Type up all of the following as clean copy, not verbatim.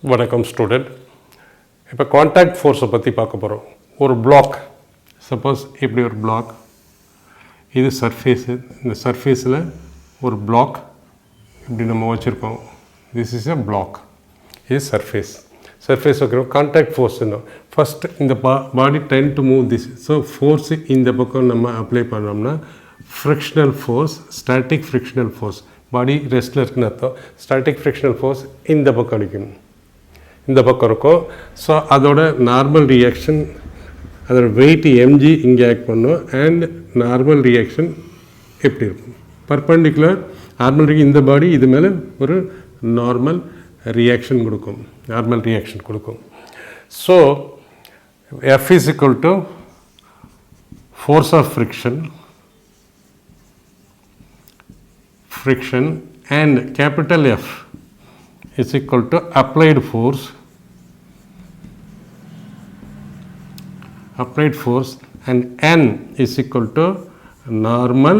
வணக்கம் ஸ்டூடெண்ட். இப்போ காண்டாக்ட் ஃபோர்ஸை பற்றி பார்க்க போகிறோம். ஒரு பிளாக், சப்போஸ் இப்படி ஒரு பிளாக், இது சர்ஃபேஸு. இந்த சர்ஃபேஸில் ஒரு பிளாக் இப்படி நம்ம வச்சுருக்கோம். This is a block. இது சர்ஃபேஸ். சர்ஃபேஸ் வைக்கிறோம். காண்டாக்ட் ஃபோர்ஸ்னு ஃபஸ்ட்டு இந்த body tend to move this. So force இந்த பக்கம் நம்ம அப்ளை பண்ணோம்னா frictional force, static frictional force. Body ரெஸ்ட்டில் இருக்குன்னு அர்த்தம். ஸ்டாட்டிக் ஃப்ரிக்ஷனல் ஃபோர்ஸ் இந்த பக்கம் அடிக்கும், இந்த பக்கம் இருக்கும். ஸோ அதோட நார்மல் ரியாக்ஷன், அதோட வெயிட் எம்ஜி இங்கே ஆக்ட் பண்ணும். அண்ட் நார்மல் ரியாக்ஷன் எப்படி இருக்கும்? பர்பண்டிகுலர் நார்மல் இந்த பாடி இது மேலே ஒரு நார்மல் ரியாக்ஷன் கொடுக்கும், நார்மல் ரியாக்ஷன் கொடுக்கும். So F is equal to force of friction and capital F is equal to applied force and N is equal to normal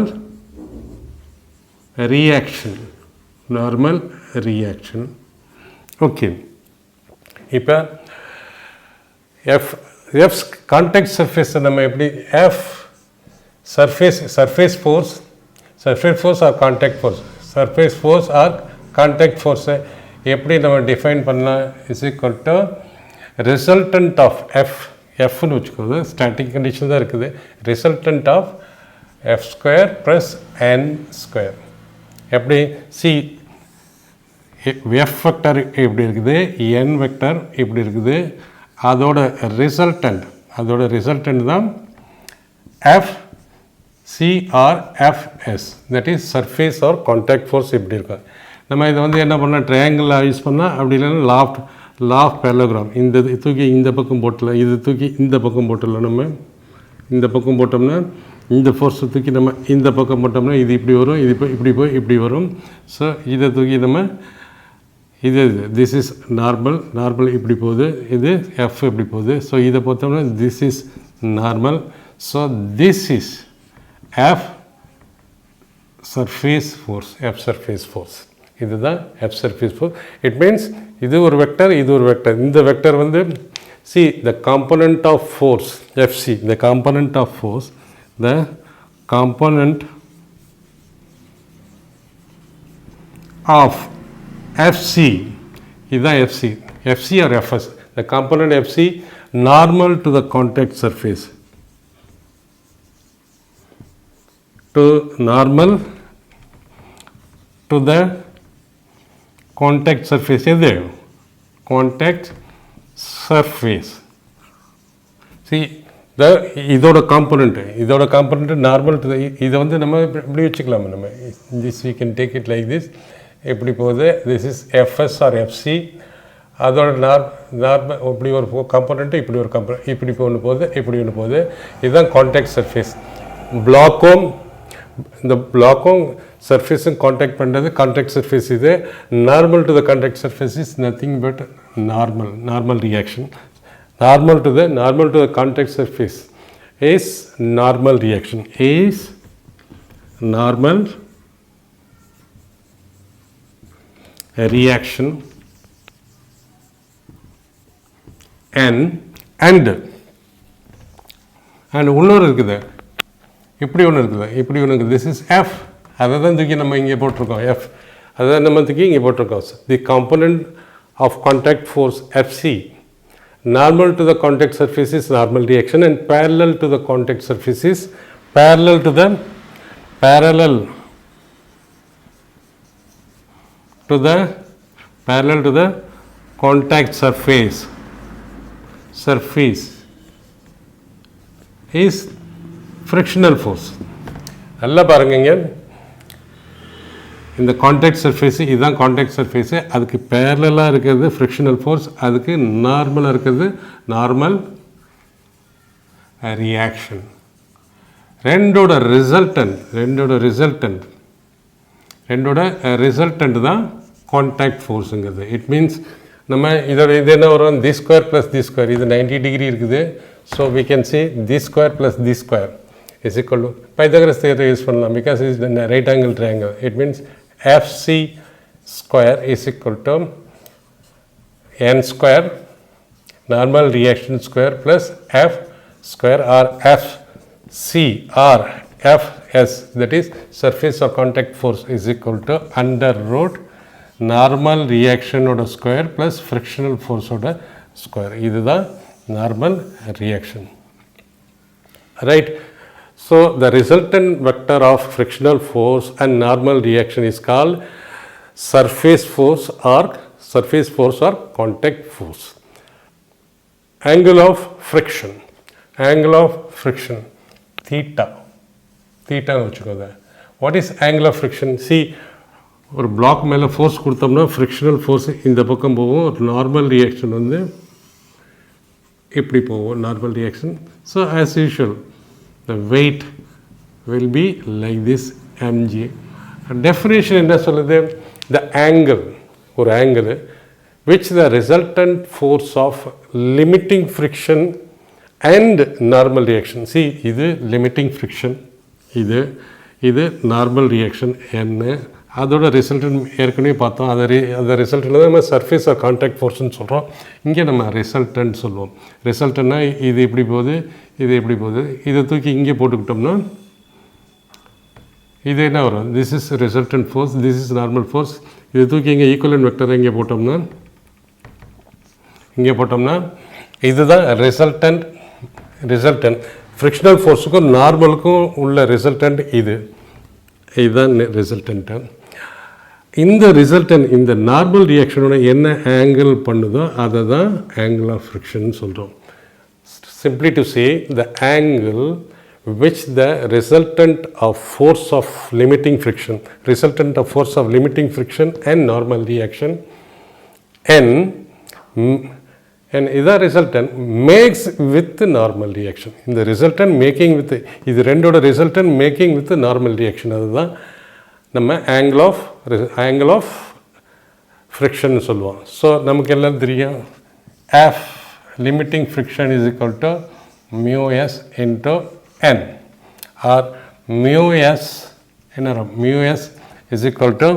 reaction. Okay. இப்போ F's contact surface நம்ம எப்படி F surface force or contact force, surface force or contact force எப்படி நம்ம define பண்ணலாம்? Is equal to resultant of எஃப்னு வச்சுக்கோது. Static condition தான் இருக்குது. Resultant of F square plus N square. எப்படி? சி எஃப் வெக்டர் இப்படி இருக்குது, என் வெக்டர் இப்படி இருக்குது. அதோட ரிசல்டன்ட் தான் F CRFS, that is surface or contact force. இப்படி இருக்கும். நம்ம இதை வந்து என்ன பண்ணால் ட்ரையாங்கிளாக யூஸ் பண்ணால், அப்படி இல்லைன்னா லா ஆஃப் பேரலோகிராம். இந்த தூக்கி இந்த பக்கம் போட்டல, இது தூக்கி இந்த பக்கம் போட்டல. நம்ம இந்த பக்கம் போட்டோம்னா இந்த ஃபோர்ஸை தூக்கி நம்ம இந்த பக்கம் போட்டோம்னா இது இப்படி வரும், இது இப்படி போய் இப்படி வரும். ஸோ இதை தூக்கி நம்ம இது திஸ் இஸ் நார்மல் இப்படி போகுது, இது எஃப் இப்படி போகுது. ஸோ இதை பார்த்தோம்னா this is normal. So this is F surface force. இதுதான் F surface force. It means இது ஒரு வெக்டர், இது ஒரு வெக்டர். இந்த வெக்டர் வந்து see the component of force FC, the component of FC, இதுதான் FC or FS. The component FC normal to the contact surface. Normal to the contact surface. எது? Contact surface. See இதோட component normal to இதை வந்து நம்ம இப்படி வச்சுக்கலாம். நம்ம this we can take it like this. எப்படி போகுது? this is FS or FC. அதோட நார்மல் இப்படி ஒரு காம்பனண்ட்டு, இப்படி ஒரு காம்பனண்ட், இப்படி ஒன்று போகுது, இப்படி ஒன்று போகுது. இதுதான் கான்டாக்ட் சர்ஃபேஸ். இந்த பிளாக்கும் சர்ஃபேஸும் காண்டாக்ட் பண்ணுறது கான்டாக்ட் சர்ஃபேஸ். இது normal to the contact surface is nothing but normal reaction. Normal to the contact surface is normal reaction, and இன்னொரு இருக்குது, இப்படி ஒன்று இருக்குது. This is F. அதை தான் தூக்கி நம்ம இங்கே போட்டிருக்கோம். எஃப் அதை தான் நம்ம தூக்கி இங்கே போட்டிருக்கோம். The component of contact force FC normal to the contact surface is normal reaction and parallel to the contact surface is parallel to the contact surface is frictional force. நல்லா பாருங்க, இந்த கான்டாக்ட் சர்ஃபேஸு, இதுதான் contact surface. அதுக்கு பேரலாக இருக்கிறது frictional force, அதுக்கு நார்மலாக இருக்கிறது நார்மல் ரியாக்ஷன். ரெண்டோட ரிசல்டன்ட் தான் கான்டாக்ட் ஃபோர்ஸுங்கிறது. இட் மீன்ஸ் நம்ம இது என்ன வரும்? தி ஸ்கொயர் ப்ளஸ் தி ஸ்கொயர். இது 90 டிகிரி இருக்குது. So we can say the square plus the square is equal to Pythagoras theorem use பண்ணலாம். because it is a right angle triangle. It means FC square is equal to n square normal reaction square plus f square or fc or fs, that is surface of contact force, is equal to under root normal reaction oda square plus frictional force oda square. This is the normal reaction, right? So the resultant vector of frictional force and normal reaction is called surface force or contact force. Angle of friction theta வச்சுக்கோங்க. What is angle of friction? See, ஒரு black மேலே force கொடுத்தோம்னா frictional force இந்த பக்கம் போகும், ஒரு normal reaction வந்து இப்படி போகும், normal reaction. So as usual the weight will be like this mg. Definition என்ன சொல்லுது? The angle, ஒரு angle which the resultant force of limiting friction and normal reaction. See, இது limiting friction, இது normal reaction n, அதோட resultant ஏற்கனவே பார்த்தோம். அந்த ரிசல்ட்டில் தான் நம்ம சர்ஃபேஸ் ஆர் கான்டாக்ட் ஃபோர்ஸ்ன்னு சொல்கிறோம். இங்கே நம்ம ரிசல்டன்ட் சொல்லுவோம். ரிசல்டன்னா இது எப்படி போகுது, இது எப்படி போகுது, இதை தூக்கி இங்கே போட்டுக்கிட்டோம்னா இது என்ன வரும்? This is resultant force, this is normal force. இதை தூக்கி இங்கே ஈக்குவலன்ட் வெக்டரை இங்கே போட்டோம்னா இதுதான் ரிசல்டன்ட். ஃப்ரிக்ஷனல் ஃபோர்ஸுக்கும் நார்மலுக்கும் உள்ள ரிசல்டன்ட் இதுதான் ரிசல்டன்ட்டு. இந்த ரிசல்டன்ட் இந்த நார்மல் ரியாக்ஷனோட என்ன ஆங்கிள் பண்ணுதோ அதை தான் ஆங்கிள் ஆஃப் ஃப்ரிக்ஷன் சொல்கிறோம். Simply to say, the angle which the resultant of force of limiting friction and normal reaction n is a resultant makes with normal reaction. இந்த resultant making with இது ரெண்டோட resultant making with normal reaction, அதுதான் நம்ம angle of friction சொல்லுவோம். So நமக்கு எல்லாம் தெரியும், F limiting friction is equal to mu s into n, or mu s என்ன வரும்? mu s is equal to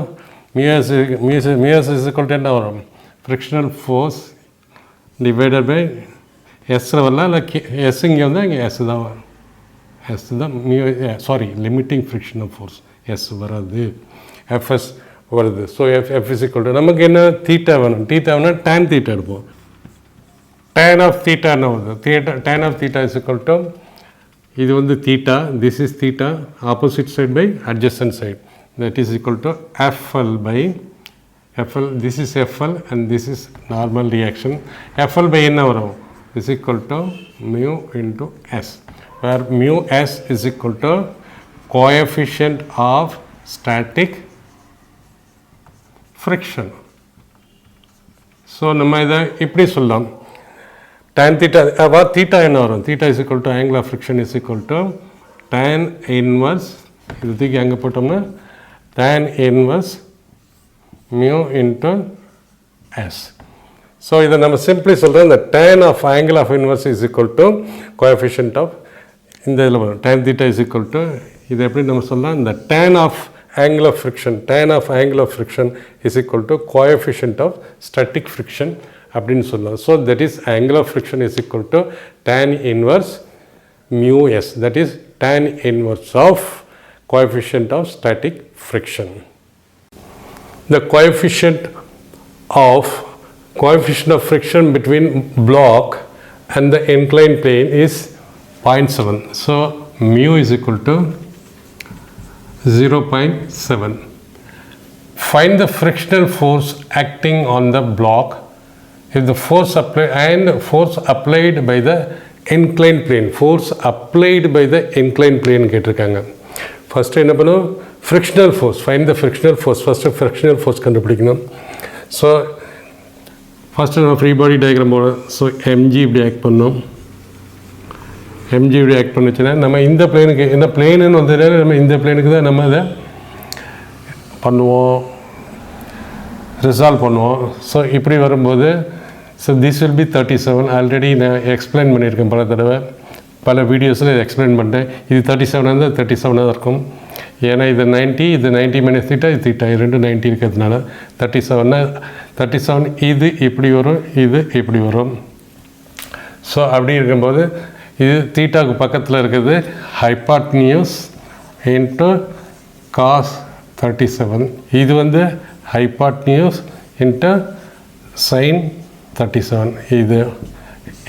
என்ன வரும்? frictional force divided by s வரலாம், இல்லை s இங்கே வந்தால் இங்கே s தான் வரும். s தான் limiting frictional force. s வராது, fs வருது. So f is equal to நமக்கு என்ன தீட்டா வேணும்? tan தீட்டா எடுப்போம். tan of theta என்ன வருது? tan of theta is equal to, இது வந்து theta, this is theta, opposite side by adjacent side, that is equal to fl by fl. This is fl and this is normal reaction. fl by என்ன வரும்? is equal to mu into s, where mu s is equal to coefficient of static friction. So நம்ம இதை இப்படி சொல்லலாம், tan theta theta என்ன வரும்? theta is equal to angle of friction is equal to tan inverse, இது தூக்கி அங்கே போட்டோம்னா tan inverse mu into s. So இதை நம்ம சிம்பிளி சொல்கிறோம், இந்த tan of angle of inverse is equal to coefficient of, இந்த இதில் வரும் tan theta is equal to, இது எப்படி நம்ம சொல்லலாம்? இந்த tan of angle of friction is equal to coefficient of static friction அப்படின்னு சொல்லலாம். So that is angle of friction is equal to tan inverse mu s, that is tan inverse of coefficient of static friction. The coefficient of friction between block and the inclined plane is 0.7. So mu is equal to 0.7. Find the frictional force acting on the block if the force applied by the inclined plane. கேட்டிருக்காங்க. First என்ன பண்ணும்? Frictional force, find the frictional force. First frictional force கண்டுபிடிக்கணும். So first நம்ம free body diagram போடணும். So MG இப்படி act பண்ணோம். இப்படி act பண்ணுச்சுன்னா நம்ம இந்த பிளேனுக்கு என்ன பிளேனுன்னு வந்து நம்ம இந்த பிளேனுக்கு தான் நம்ம அதை பண்ணுவோம், ரிசால்வ் பண்ணுவோம். ஸோ இப்படி வரும்போது so this will be 37. Already நான் எக்ஸ்பிளைன் பண்ணியிருக்கேன் பல தடவை, பல வீடியோஸில் இதை எக்ஸ்பிளைன் பண்ணிட்டேன். இது 37 இருந்தால் 37 இருக்கும். ஏன்னா இது 90, இது 90 மைனஸ் தீட்டா, இது தீட்டா, இது ரெண்டு 90 இருக்கிறதுனால 37 37 இது இப்படி வரும், இது இப்படி வரும். ஸோ அப்படி இருக்கும்போது இது தீட்டாவுக்கு பக்கத்தில் இருக்குது ஹைபாட்னியூஸ் இன்ட்டு காஸ் 37. இது வந்து ஹைபாட்னியூஸ் இன்ட்டு சைன் 37.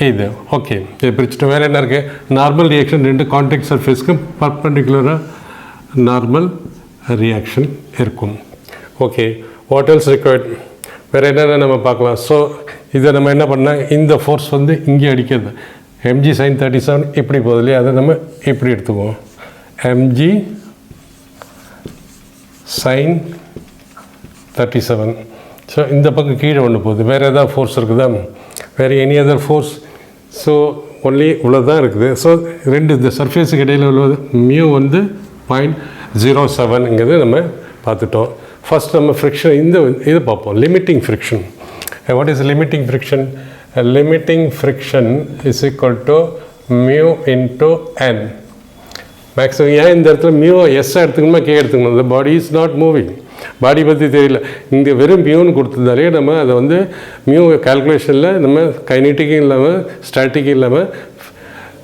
இது ஓகே. இது பிரிச்சுட்டு வேறு என்ன இருக்குது? நார்மல் ரியாக்ஷன் ரெண்டு கான்டாக்ட் சர்ஃபேஸ்க்கு பர்பண்டிகுலராக நார்மல் ரியாக்ஷன் இருக்கும். Okay, what else required? வேறு என்னென்ன நம்ம பார்க்கலாம். ஸோ இதை நம்ம என்ன பண்ணால் இந்த ஃபோர்ஸ் வந்து இங்கே அடிக்கிறது mg sin 37 இப்படி போகுது இல்லையா, அதை நம்ம இப்படி எடுத்துக்குவோம். mg sin 37. ஸோ இந்த பக்கம் கீழே ஒன்று போகுது. வேறு எதாவது ஃபோர்ஸ் இருக்குதா? வேறு any other force? So only இவ்வளோ தான் இருக்குது. ஸோ ரெண்டு இந்த சர்ஃபேஸுக்கு இடையில் உள்ளது மியூ வந்து 0.07ங்கிறது நம்ம பார்த்துட்டோம். ஃபஸ்ட் நம்ம ஃப்ரிக்ஷன் இது பார்ப்போம். Limiting friction. What is limiting friction? Limiting friction is equal to mu into n. Maximum ஏன் இந்த இடத்துல மியூ எஸ் எடுத்துக்கணுமா கே எடுத்துக்கணும்? இந்த பாடி இஸ் நாட் மூவிங். பாடி பற்றி தெரியல, இங்கே வெறும் மியூன்னு கொடுத்துருந்தாலே நம்ம அதை வந்து மியூ கால்குலேஷனில் நம்ம கைனெட்டிக்கும் இல்லாமல் ஸ்டாட்டிக்கும் இல்லாமல்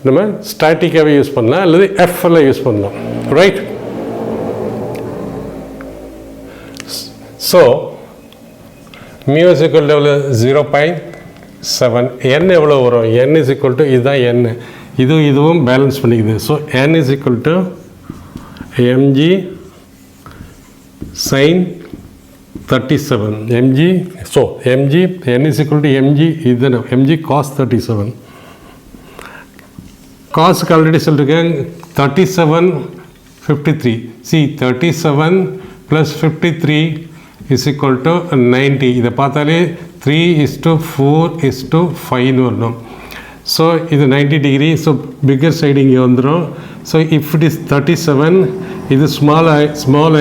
நம்ம ஸ்டாட்டிக்காகவே யூஸ் பண்ணலாம் அல்லது எஃப்எல்லாம் யூஸ் பண்ணலாம். Right? So mu is equal to 0.7. n எவ்வளோ வரும்? n இஸ் ஈக்குவல் டு இதுதான் n. இதுவும் பேலன்ஸ் பண்ணிக்குது. So n is equal to mg sin 37. mg, so mg n is equal to mg இது mg cos 37. காசுக்கு already சொல்லியிருக்கேன் 3753. See 37 + 53 is equal to 90. இதை பார்த்தாலே 3:4:5 வரணும். ஸோ இது 90 டிகிரி. ஸோ பிக்கர் சைடு இங்கே வந்துடும். ஸோ இஃப் இட் இஸ் 37, இது ஸ்மால்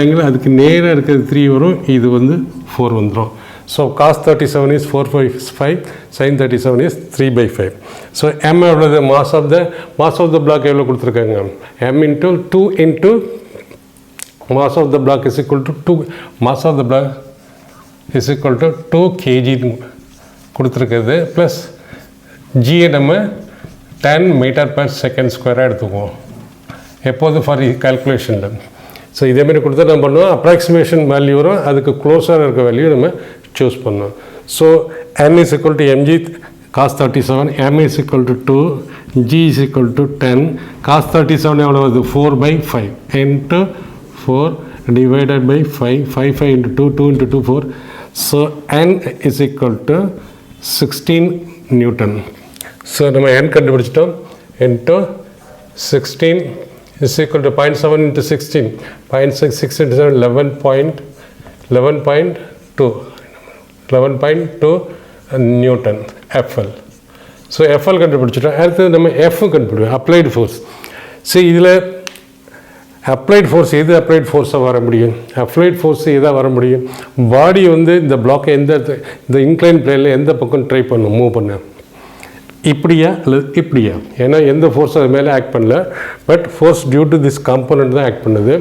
ஆங்கிள், அதுக்கு நேராக இருக்கிறது 3 வரும், இது வந்து 4 வந்துடும். So cos 37 is 4/5, sin 37 is 3/5. So m எவ்வளவு? மாஸ் ஆஃப் த பிளாக் எவ்வளோ கொடுத்துருக்காங்க? m into 2 into mass of the block is equal to 2. Mass of the block is equal to 2 kg கொடுத்துருக்குது. ப்ளஸ் ஜியை நம்ம 10 m/s² எடுத்துக்குவோம் எப்போது for கால்குலேஷனில். So இதேமாரி கொடுத்தா நம்ம பண்ணுவோம், அப்ராக்சிமேஷன் வேல்யூ வரும், அதுக்கு க்ளோஸாக இருக்க வேல்யூ நம்ம சூஸ் பண்ணோம். So n is equal to mg cos 37, m is equal to 2, g is equal to 10. cos 37 எவ்வளோ வருது? 4/5 into 4 divided by 5. 5 into 2, 2 into 2, 4. So n is equal to 16 Newton. So நம்ம n கண்டுபிடிச்சிட்டோம். into 16 is equal to 0.7 into 16. 0.6 into 7, 11.2 Newton FL. So FL கண்டுபிடிச்சிட்டோம். அடுத்தது நம்ம F கண்டுபிடிப்போம், applied force. So இதில் applied force எது அப்ளைட் ஃபோர்ஸாக வர முடியும்? அப்ளைட் ஃபோர்ஸ் எதாக வர முடியும்? பாடி வந்து இந்த பிளாக்கை இந்த இன்க்ளைன் பிளேனில் எந்த பக்கம் ட்ரை பண்ணும், மூவ் பண்ண? இப்படியா அல்லது இப்படியா? ஏன்னா எந்த ஃபோர்ஸ் அது மேலே ஆக்ட் பண்ணல, but force due to this component தான் ஆக்ட் பண்ணுது.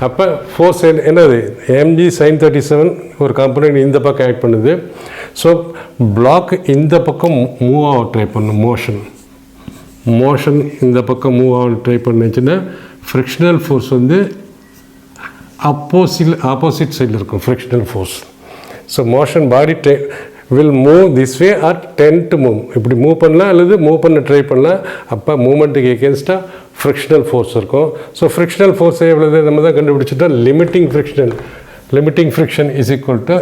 அப்போ ஃபோர்ஸ் என்னது? mg sin 37 ஒரு காம்பனண்ட் இந்த பக்கம் ஆக்ட் பண்ணுது. ஸோ பிளாக் இந்த பக்கம் மூவ் ஆக ட்ரை பண்ணும். மோஷன் இந்த பக்கம் மூவ் ஆக ட்ரை பண்ணுச்சுன்னா ஃப்ரிக்ஷனல் ஃபோர்ஸ் வந்து ஆப்போசிட் சைடில் இருக்கும் frictional force. So motion body will move this way or tend to move. இப்படி மூவ் பண்ணலாம் அல்லது மூவ் பண்ண ட்ரை பண்ணலாம். அப்போ மூமெண்ட்டுக்கு எகேன்ஸ்டாக ஃப்ரிக்ஷனல் ஃபோர்ஸ் இருக்கும். ஸோ ஃப்ரிக்ஷனல் ஃபோர்ஸ் எவ்வளவு நம்ம தான் கண்டுபிடிச்சிட்டோம். Limiting friction is equal to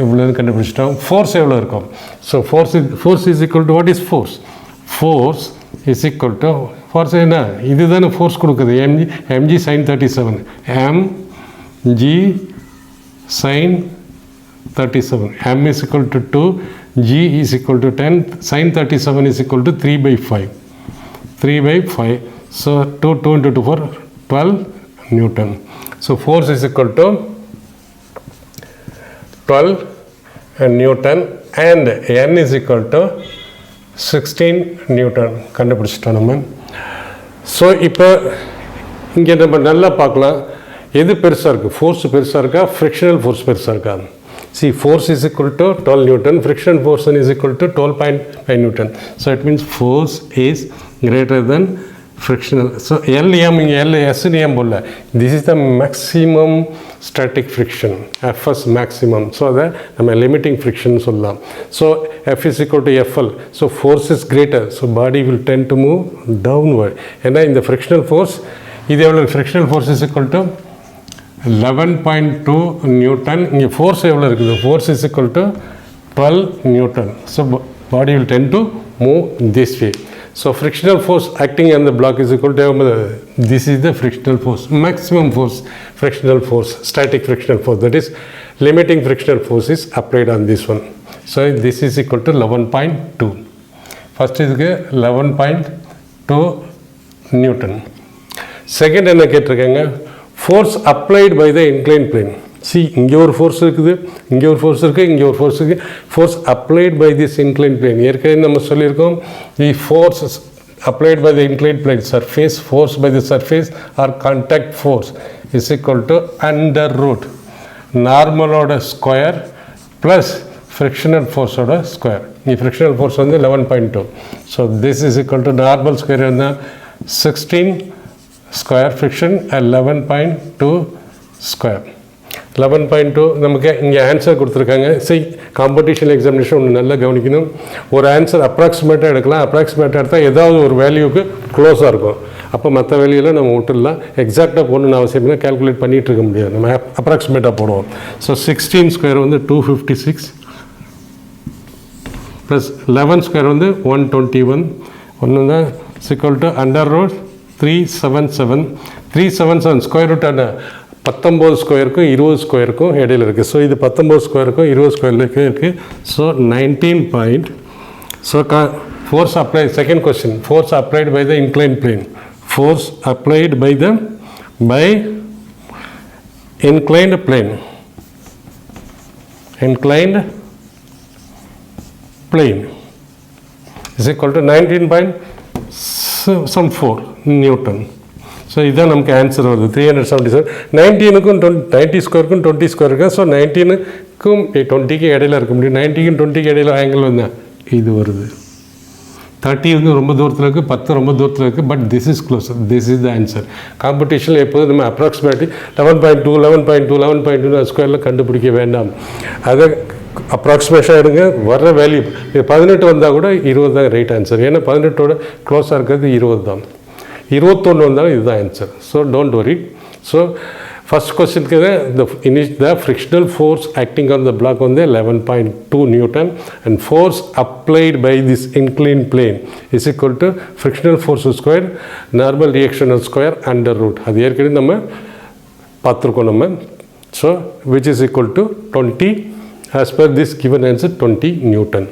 எவ்வளோன்னு கண்டுபிடிச்சிட்டோம். ஃபோர்ஸ் எவ்வளோ இருக்கும்? So force is equal to what is force? Force is equal to force என்ன? இதுதானே ஃபோர்ஸ் கொடுக்குது. mg sin 37. mg sin 37. m is equal to 2, g is equal to 10, sin 37 is equal to 3/5. 3/5. So 2 into 2 4, 12 Newton. So force is equal to 12 Newton and n is equal to 16 Newton கண்டுபிடிச்சிட்டோம் நம்ம. So இப்போ இங்கே நம்ம நல்லா பார்க்கலாம், எது பெருசாக இருக்குது? ஃபோர்ஸ் பெருசாக இருக்கா, ஃப்ரிக்ஷனல் ஃபோர்ஸ் பெருசாக இருக்கா? See, force is equal to 12 Newton, friction force is equal to 12.5 Newton. So it means force is greater than frictional. So LM, LS, this is the maximum static friction, Fs maximum. So that நம்ம limiting friction சொல்லலாம். So F is equal to FL. So force is greater. So body will tend to move downward. ஏன்னா இந்த frictional force, இது எவ்வளவு? frictional force is equal to 11.2 Newton. இங்கே force எவ்வளோ இருக்குது? force is equal to 12 Newton. So body will tend to move this way. So frictional force acting on the block is equal to, this is the frictional force, maximum force, frictional force, static frictional force, that is limiting frictional force is applied on this one. So this is equal to 11.2. First is 11.2 Newton. Second என்ன கேட்டிருக்காங்க? force applied by the inclined plane. See, இங்கே ஒரு force இருக்குது, இங்கே ஒரு force இருக்குது, இங்கே ஒரு ஃபோர்ஸ் இருக்குது. Force applied by this incline plane. ஏற்கனவே நம்ம சொல்லியிருக்கோம், the force applied by the incline plane surface, force by the surface or contact force is equal to under root நார்மலோட ஸ்கொயர் ப்ளஸ் ஃப்ரிக்ஷனல் ஃபோர்ஸோட square. இங்கே frictional force வந்து 11.2. So this is equal to normal square இருந்தால் 16 square friction 11.2 square. 11.2 நமக்கு இங்கே answer கொடுத்துருக்காங்க. சரி, competition examination ஒன்று நல்லா கவனிக்கணும். ஒரு ஆன்சர் அப்ராக்சிமேட்டாக எடுக்கலாம். அப்ராக்சிமேட்டாக எடுத்தால் ஏதாவது ஒரு வேல்யூக்கு க்ளோஸாக இருக்கும். அப்போ மற்ற வேல்யூலாம் நம்ம விட்டுடலாம். எக்ஸாக்டாக போடணும்னு அவசியம் இல்லை, கேல்குலேட் பண்ணிகிட்டு இருக்க முடியாது. நம்ம அப்ராக்சிமேட்டாக போடுவோம். ஸோ 16 ஸ்கொயர் வந்து 256 ப்ளஸ் 11 ஸ்கொயர் வந்து 121. ஒன்று தான் equal to under root 377. 377 square root என்ன? 19 ஸ்கொயருக்கும் 20 ஸ்கொயருக்கும் இடையில இருக்குது. ஸோ இது 19 ஸ்கொயருக்கும் 20 ஸ்கொயருக்கு இருக்குது. So 19 point. So force apply, second question, force applied by the incline plane. Force applied by inclined plane. Inclined plane is equal to 19.4 newton. So இதுதான் நமக்கு answer வருது. 377. 19க்கும் 90 ஸ்கொயருக்கும் 20 square இருக்குது. ஸோ 19க்கும் 20க்கு இடையில இருக்க முடியும். 90க்கும் 20க்கு இடையில ஆங்கிள் வந்து இது வருது. 30 வந்து ரொம்ப தூரத்தில் இருக்குது, 10 ரொம்ப தூரத்தில் இருக்குது. But this is close. This is the answer. காம்படிஷனில் எப்போதும் நம்ம அப்ராக்சிமேட்லி 11.2 11.2 11.2 ஸ்கொயரில் கண்டுபிடிக்க வேண்டாம். அதை அப்ராக்சிமேஷனாக எடுங்க. வர்ற வேல்யூ 18 வந்தால் கூட 20 தான் ரைட் ஆன்சர். ஏன்னா 18ஓட க்ளோஸாக இருக்கிறது 20 தான். 21 வந்தாலும் இதுதான் answer. So don't worry. So first கொஸ்டினுக்கு the frictional force acting on the block வந்து 11.2 newton and force applied by this incline plane is equal to frictional force square normal reactional square under root. அது ஏற்கனவே நம்ம பார்த்துருக்கோம் நம்ம. So which is equal to 20 as per this given answer 20 Newton.